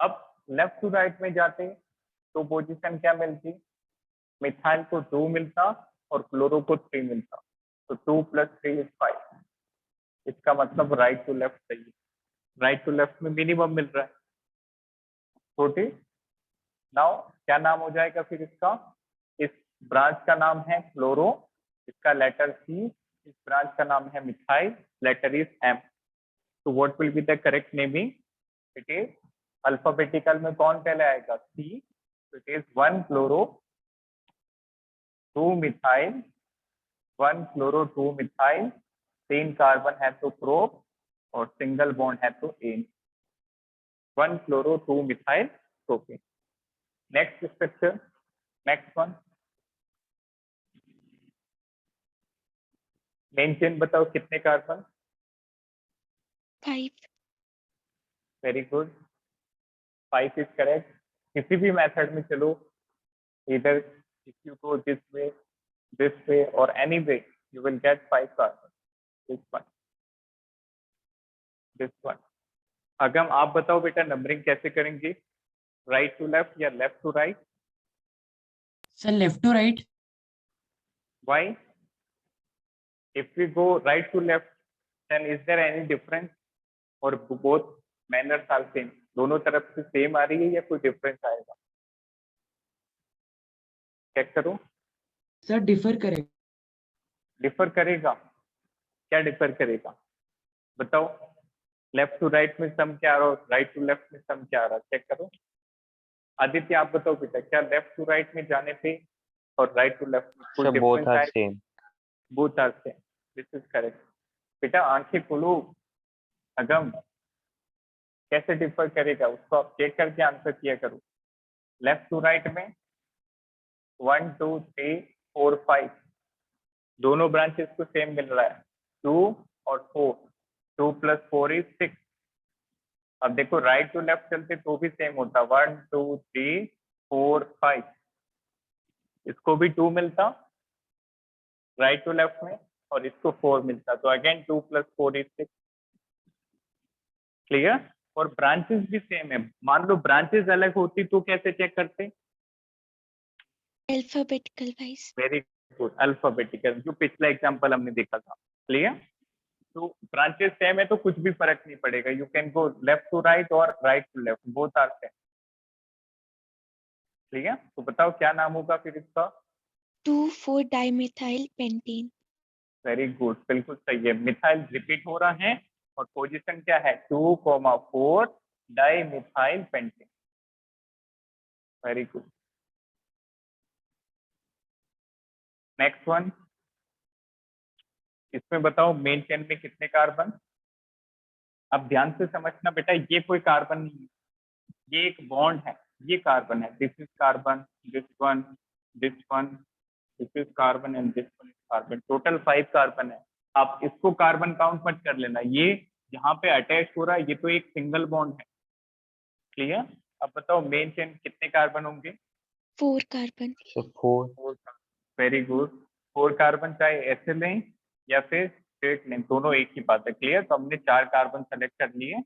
अब लेफ्ट टू राइट में जाते तो पोजीशन क्या मिलती? मिथाइल को 2 मिलता और क्लोरो को 3 मिलता, तो 2 + 3 इज 5। इसका मतलब राइट टू लेफ्ट सही है, राइट टू लेफ्ट में मिनिमम मिल रहा है। छोटे नाउ क्या नाम हो जाएगा फिर इसका? इस ब्रांच का नाम है क्लोरो, इसका लेटर सी, इस ब्रांच का नाम है मिथाइल, लेटर इज एम। तो what will be the correct naming? It is alphabetical में कौन पहले आएगा? C, it is 1 chloro 2 methyl, 1 chloro 2 methyl, 3 carbon है तो प्रोप और सिंगल बॉन्ड है तो ane, 1 chloro 2 methyl propane. Next structure, next one, main chain बताओ कितने carbon? 5. Very good, 5 is correct. किसी भी मेथड में चलो, इधर if you go this way और any way, you will get 5 carbon. This one. अगम आप बताओ बेटा नंबरिंग कैसे करेंगे? राइट टू लेफ्ट या left to right? Sir, left to right. Why? If we go right to left then is there any difference और both manners are same? दोनों तरफ से सेम आ रही है या कोई डिफरेंस आएगा? चेक करो। Sir, differ करें. डिफर करेगा? क्या डिफर करेगा बताओ? लेफ्ट टू राइट में सम क्या आ रहा है, राइट टू लेफ्ट में सम क्या आ रहा है? चेक करो। आदित्य आप बताओ बेटा, क्या लेफ्ट टू राइट में जाने पे और राइट टू लेफ्ट में कोई Sir, both डिफरेंस are आएगा? same. Both are same, this is correct. बेटा आंखें खोलो, अगम कैसे डिफर करेगा उसको आप चेक करके आंसर किया करो। लेफ्ट टू राइट में 1 2 3 4 5 दोनों ब्रांचेस को सेम मिल रहा है, 2 और 4, 2 + 4 इज 6। अब देखो राइट टू लेफ्ट चलते तो भी सेम होता, 1 2 3 4 5, इसको भी 2 मिलता राइट टू लेफ्ट में और इसको 4 मिलता, तो अगेन 2 + 4 इज 6। क्लियर? और ब्रांचेस भी सेम है। मान लो ब्रांचेस अलग होती तो कैसे चेक करते? Alphabetical wise. Very good, alphabetical, जो पिछला एग्जांपल हमने देखा था। क्लियर? तो ब्रांचेस सेम है तो कुछ भी फर्क नहीं पड़ेगा, you can go left to right और right to left, both are same. Clear? तो बताओ क्या नाम होगा फिर इसका? 2,4-dimethyl pentane. वेरी गुड, बिल्कुल सही है। मिथाइल रिपीट हो रहा है और पोजीशन क्या है? 2,4 dimethyl pentane. Very good. Next one, इसमें बताओ मेन चेन में कितने कार्बन? अब ध्यान से समझना बेटा, ये कोई कार्बन नहीं है, ये एक बॉन्ड है, ये कार्बन है। This is carbon, this one, this one, this is carbon and this one is carbon. Total 5 carbon है। आप इसको कार्बन काउंट मत कर लेना, ये यहाँ पे अटैच हो रहा है, ये तो एक सिंगल बॉन्ड है। क्लियर? अब बताओ मेन चेन कितने कार्बन होंगे? 4 carbon. So 4. Very good. 4 carbon चाहे ऐसे लें या फिर स्ट्रेट लें, दोनों एक ही बात है। क्लियर? तो हमने 4 कार्बन सेलेक्ट कर लिए,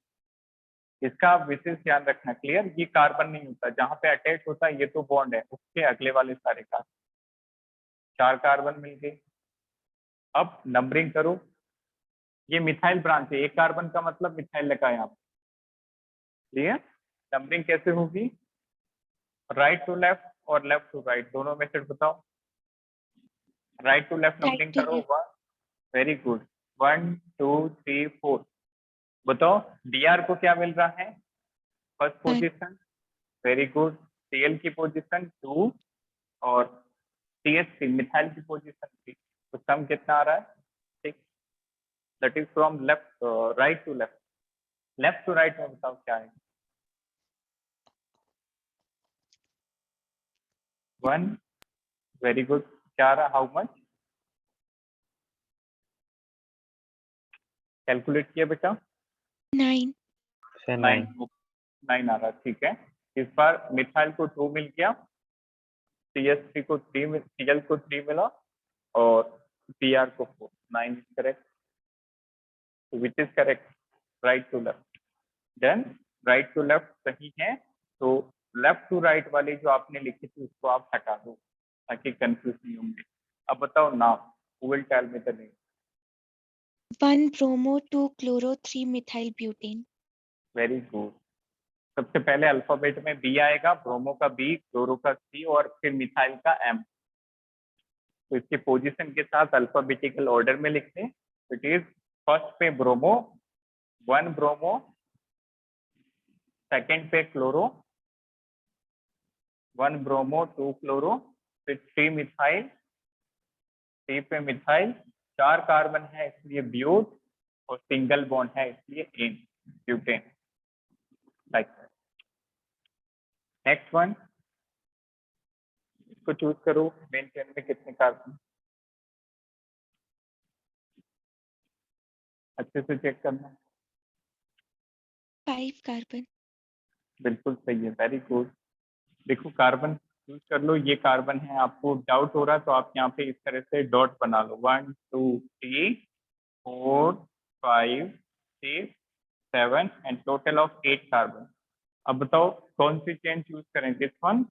इसका आप विशेष ध्यान रखना। क्लियर? ये कार्बन नहीं होता, जहां पे अटैच होता है ये तो बॉन्ड है, उसके अगले वाले सारे कार्बन। 4 कार्बन मिल गए। अब नंबरिंग करो, ये मिथाइल ब्रांच है, एक कार्बन का मतलब मिथाइल लगा है यहाँ पे। क्लियर? नंबरिंग कैसे होगी? राइट टू लेफ्ट और लेफ्ट टू राइट, दोनों मेथड बताओ। Right to left Right numbering to करो। left. Very good, 1 2 3 4। बताओ डीआर को क्या मिल रहा है? First One. Position. Very good. CL की पोजीशन 2 और CH3 मिथाइल की पोजीशन 3। तो सम कितना आ रहा है? 6। That is from left right to left. Left to right में बताओ क्या है? 1 वेरी गुड। क्या रहा, हाउ मच कैलकुलेट किया बेटा? 9. Say 9 9. 9 आ रहा, ठीक है। इस बार मिथाइल को 2 मिल गया, CH3 को 3, Cl को 3 मिला और Br को 4। 9 is correct, which is correct, right to left. Then right to left सही है, तो लेफ्ट टू राइट वाली जो आपने लिखी थी उसको आप हटा दो ताकि कंफ्यूज नहीं होंगे। अब बताओ नाम, who will tell me the name? 1 bromo, 2 chloro, 3 methyl butane. Very good. सबसे पहले अल्फाबेट में बी आएगा, ब्रोमो का बी, क्लोरो का सी और फिर मिथाइल का एम। तो इसके पोजीशन के साथ अल्फाबेटिकल ऑर्डर में लिखते हैं। इट इज फर्स्ट पे ब्रोमो, 1 ब्रोमो, सेकंड पे क्लोरो, 1 ब्रोमो 2 क्लोरो, फिर 3 मिथाइल, 3 पे मिथाइल, 4 कार्बन है इसलिए ब्यूट और सिंगल बॉन्ड है इसलिए n, butane. Like next one, इसको चूज करो। मेन चेन में कितने कार्बन, अच्छे से चेक करना। 5 carbon. बिल्कुल सही है, वेरी गुड। देखो कार्बन चूज कर लो, ये कार्बन है। आपको डाउट हो रहा तो आप यहाँ पे इस तरह से डॉट बना लो, 1 2 3 4 5 6 7 एंड टोटल ऑफ 8 कार्बन। अब बताओ कौन सी चेन चूज करें? This one,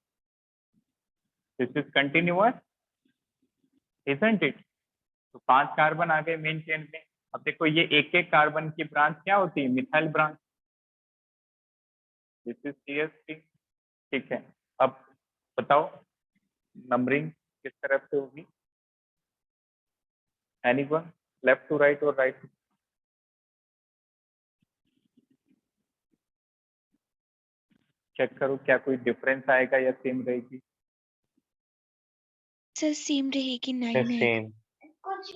this is continuous, isn't it? तो 5 कार्बन आ गए मेन चेन में। अब देखो ये एक एक कार्बन की ब्रांच क्या होती है? Methyl branch. This is CH3, ठीक है। अब बताओ नंबरिंग किस तरफ से होगी? एनीवन, लेफ्ट टू राइट और राइट? चेक करो क्या कोई डिफरेंस आएगा या सेम रहेगी? सर सेम रहेगी, 9 Say आएगा. same.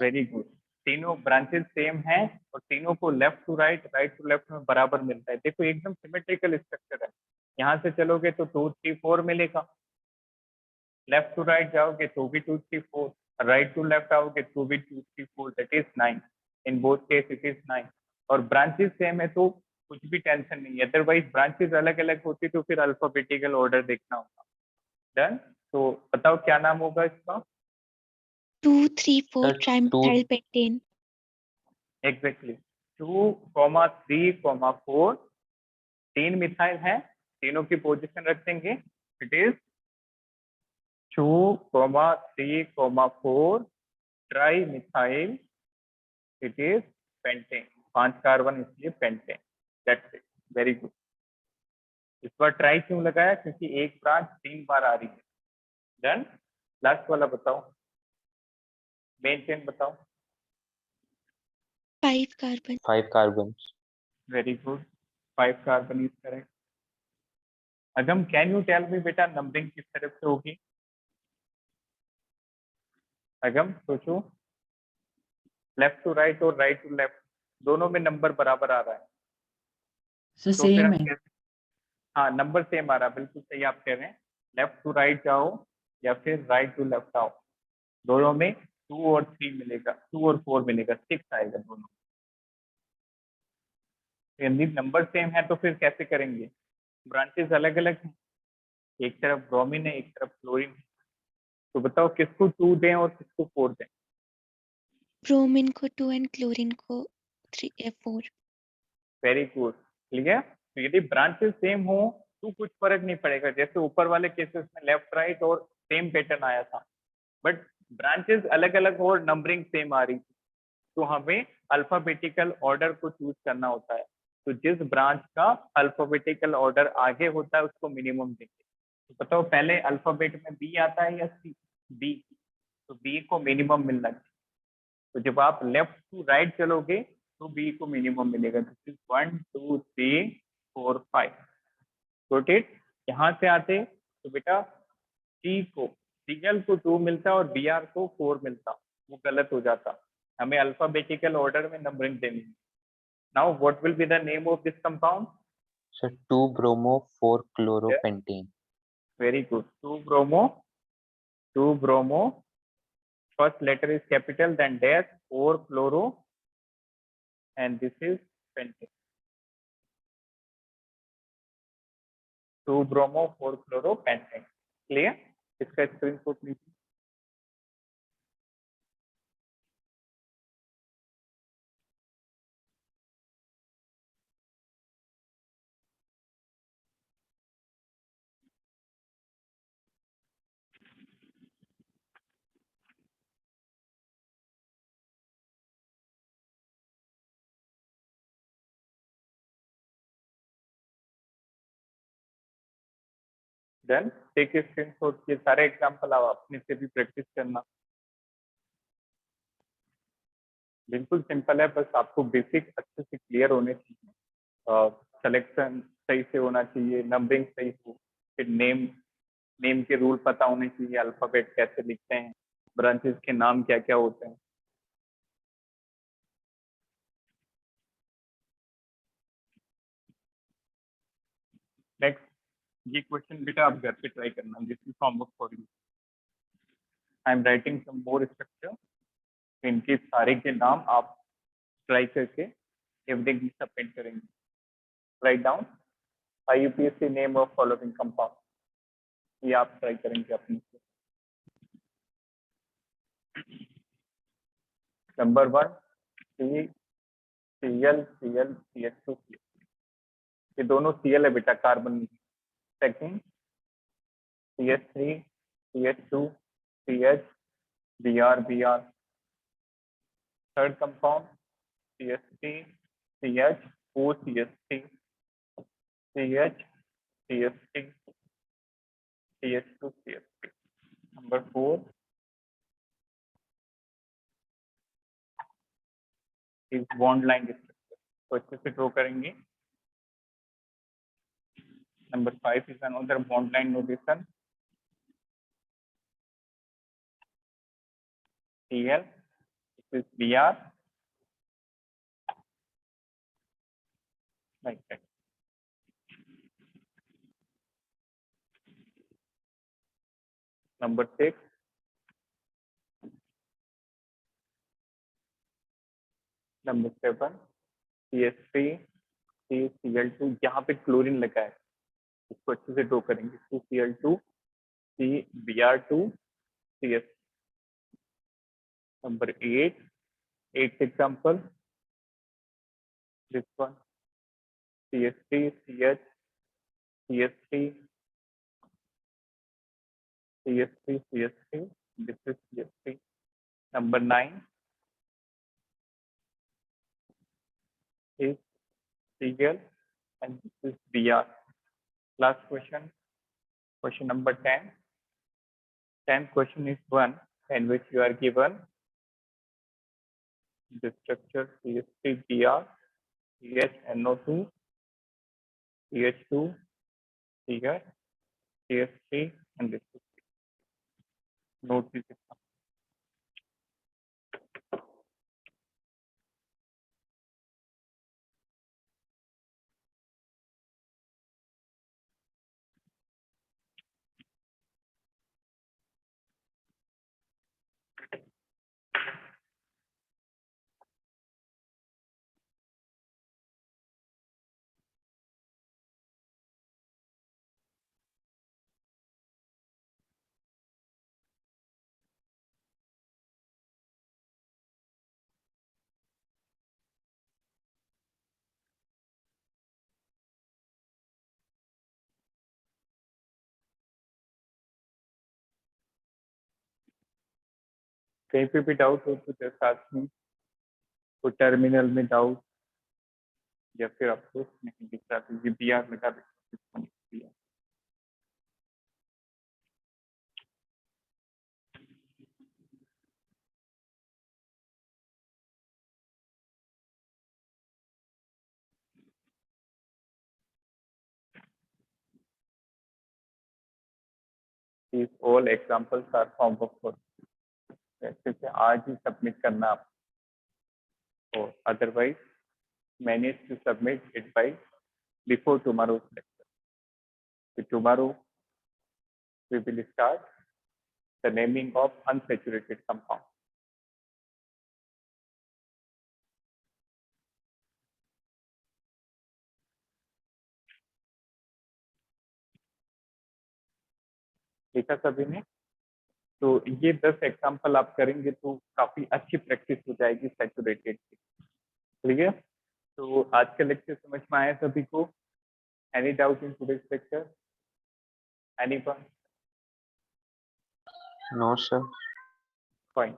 Very good. तीनों ब्रांचेस सेम हैं और तीनों को left to right, right to left में बराबर मिलता है। देखो एकदम सिमेट्रिकल स्ट्रक्चर है। यहाँ से चलोगे तो 2 3 4 मिलेगा, लेफ्ट टू राइट जाओगे तो भी 2 3 4, राइट टू लेफ्ट आओगे तो भी 2 3 4, that is 9। In both case it is 9। और ब्रांचेस सेम है तो कुछ भी टेंशन नहीं है। अदरवाइज ब्रांचेस अलग अलग होती तो फिर अल्फाबेटिकल ऑर्डर देखना होगा। डन। तो बताओ क्या नाम होगा इसका? 2 3 4 Sir, trimethyl pentane. Exactly, 2 3 4, 3 methyl है, तीनों की पोजीशन रख देंगे। It is 2 3 4 trimethyl, it is pentane. 5 carbon इसलिए pentane, that's it, very good. इस बार ट्राई क्यों लगाया? क्योंकि एक ब्रांच 3 बार आ रही है। डन। लास्ट वाला बताओ, मेन चेन बताओ। 5 carbon. 5 carbons. Very good, 5 carbon is correct. Agam can you tell me बेटा नंबरिंग किस तरफ से होगी? अगम सोचो, लेफ्ट टू राइट और राइट टू लेफ्ट दोनों में नंबर बराबर आ रहा है, सर तो फिर सेम हम है. कैसे? हाँ नंबर सेम आ रहा है, बिल्कुल सही आप कह रहे हैं। लेफ्ट टू राइट जाओ या फिर राइट टू लेफ्ट आओ, दोनों में 2 और 3 मिलेगा, 2 और 4 मिलेगा, 6 आएगा दोनों। यदि नंबर सेम है तो फिर कैसे करेंगे? ब्रांचेस अलग अलग हैं, एक तरफ ब्रोमीन है एक तरफ क्लोरीन है, तो बताओ किसको 2 दें और किसको 4 दें? Bromine को 2 and chlorine को 3 या 4. Very good, clear. तो यदि ब्रांचेस सेम हो तो कुछ फर्क नहीं पड़ेगा, जैसे ऊपर वाले केसेस में लेफ्ट राइट और सेम पैटर्न आया था, बट ब्रांचेस अलग अलग और नंबरिंग सेम आ रही थी, तो हमें अल्फाबेटिकल ऑर्डर को चूज करना होता है। तो जिस ब्रांच का अल्फाबेटिकल ऑर्डर आगे होता है उसको मिनिमम देंगे। तो बताओ पहले अल्फाबेट में बी आता है या सी? बी, तो बी को मिनिमम मिलना चाहिए। तो जब आप लेफ्ट टू राइट चलोगे तो बी को मिनिमम मिलेगा। This is 1 2 3 4 5, got it. यहाँ से आते तो बेटा सी को, सीएल को 2 मिलता और बीआर को 4 मिलता, वो गलत हो जाता। हमें अल्फाबेटिकल ऑर्डर में नंबरिंग देनी है। Now what will be the name of this compound? Sir, 2 bromo 4 chloropentane. Very good, 2 bromo 2 bromo, first letter is capital, then dash, 4 chloro, and this is pentane. 2 bromo, 4 chloro, pentane. Clear? इसका screenshot लीजिए. Then take screenshot. ये सारे example आप अपने से भी practice करना. बिल्कुल सिंपल है, बस आपको बेसिक अच्छे से क्लियर होने चाहिए. सिलेक्शन सही से होना चाहिए, नंबरिंग सही हो, फिर नेम के रूल पता होने चाहिए, अल्फाबेट कैसे लिखते हैं, ब्रांचेस के नाम क्या क्या होते हैं. नेक्स्ट, ये क्वेश्चन बेटा आप घर पे ट्राई करना. This is homework for you. I am writing some more structure. इनके सारे के नाम आप ट्राई करके एवरीथिंग सबमिट करेंगे. Write down IUPAC name of following compound. ये आप ट्राई करेंगे अपने से. Number 1 CL CH2. ये दोनों Cl है बेटा, carbon. Second CH3 CH2 CH Br. Third compound CH3 CH OCH3 CH CH3 CH2 CH3. Number 4 is bond line structure. तो अच्छे से ड्रॉ करेंगे. Number 5 is another bond line notation. Cl, this is Br, like that. Number 6, number 7, CH3 CCl2. यहाँ पे chlorine लगा है, इसको अच्छे से ड्रॉ करेंगे. 2Cl2 CBr2 CS. Number 8, 8th example, this one CH3 CH CH3 CH3 CH3. This is CH3. Number 9 is Cl and this is Br. Last question, question number 10. 10th question is one in which you are given the structure CH3Br, CHNO2, CH2, CH, CH3, and this is note this. कहीं पे भी doubt हो तो जैसे साथ में कोई terminal में डाउट या फिर आपको नहीं दिख रहा तो ये BR लगा दें. These all examples are homework for ऐसे से आज ही सबमिट करना आप. और otherwise manage to submit it by before tomorrow's lecture. So tomorrow we will start the naming of unsaturated compound. देखा सभी ने? तो ये 10 एग्जाम्पल आप करेंगे तो काफी अच्छी प्रैक्टिस हो जाएगी सैचुरेटेड की। क्लियर? तो आज का लेक्चर समझ में आया सभी को? Any doubt in today's lecture? Anyone? No, sir. Fine.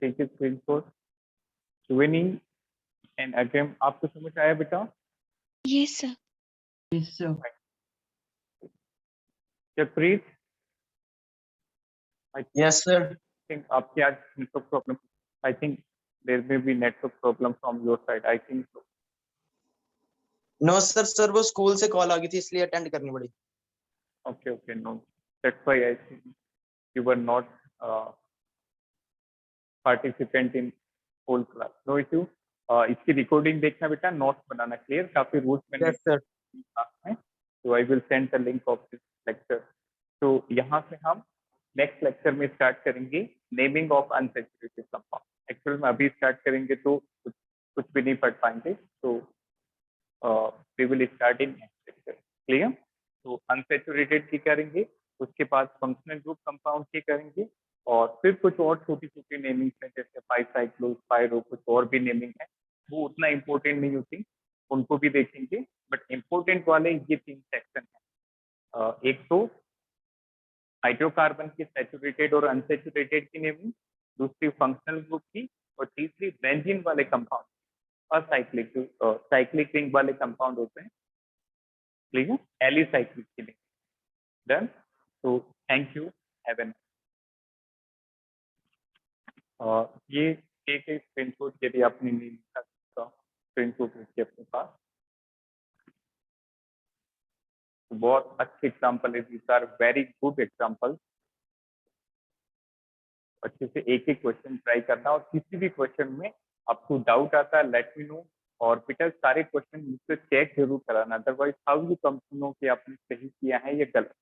Take it screenshot. ट्विनिंग एंड अगेन आपको समझ आया बेटा? Yes, sir. Yes, sir. Jasprit, Yes, sir. think आपके आज network problem, I think there may be network problem from your side, I think so. No sir वो school से call आ गई थी इसलिए अटेंड करनी पड़ी। Okay, no, that's why I think you were not participant in whole class. No issue. इसकी recording देखना बेटा, नोट्स बनाना क्लियर, काफी रूल्स मैंने यस सर। क्लास में, तो I will send the link of this lecture. तो यहाँ से हम नेक्स्ट लेक्चर में स्टार्ट करेंगे naming of unsaturated compound. Actual में अभी स्टार्ट करेंगे तो कुछ भी नहीं पढ़ पाएंगे, तो we will start in next lecture. Clear? तो अनसैचुरेटेड की करेंगे, उसके बाद फंक्शनल ग्रुप कंपाउंड की करेंगे, और फिर कुछ और छोटी छोटी नेमिंग है जैसे पाइसाइक्लो, स्पाइरो, कुछ और भी नेमिंग है, वो उतना इम्पोर्टेंट नहीं होती, उनको भी देखेंगे। बट इम्पोर्टेंट वाले ये 3 सेक्शन है, एक तो हाइड्रोकार्बन की सैचुरेटेड और अनसैचुरेटेड की नेमिंग, दूसरी फंक्शनल ग्रुप की, और तीसरी बेंजीन वाले कंपाउंड और साइक्लिक साइक्लिक रिंग वाले कंपाउंड होते हैं, ठीक है, एलिसाइक्लिक की नेमिंग। डन? तो थैंक यू, हैव एन। ये एक स्क्रीनशॉट यदि आपने नहीं लिखा तो स्क्रीनशॉट रखिए अपने पास। बहुत अच्छे एग्जाम्पल है, these are very good example. अच्छे से एक एक क्वेश्चन ट्राई करना, और किसी भी क्वेश्चन में आपको डाउट आता है लेट मी नो, और बेटा सारे क्वेश्चन मुझसे चेक जरूर कराना, otherwise how you come to know कि आपने सही किया है या गलत।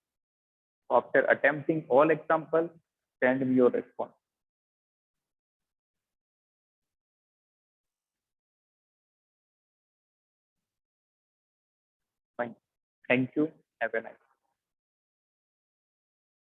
After attempting all example send me your response. Fine. Thank you. Have a nice day.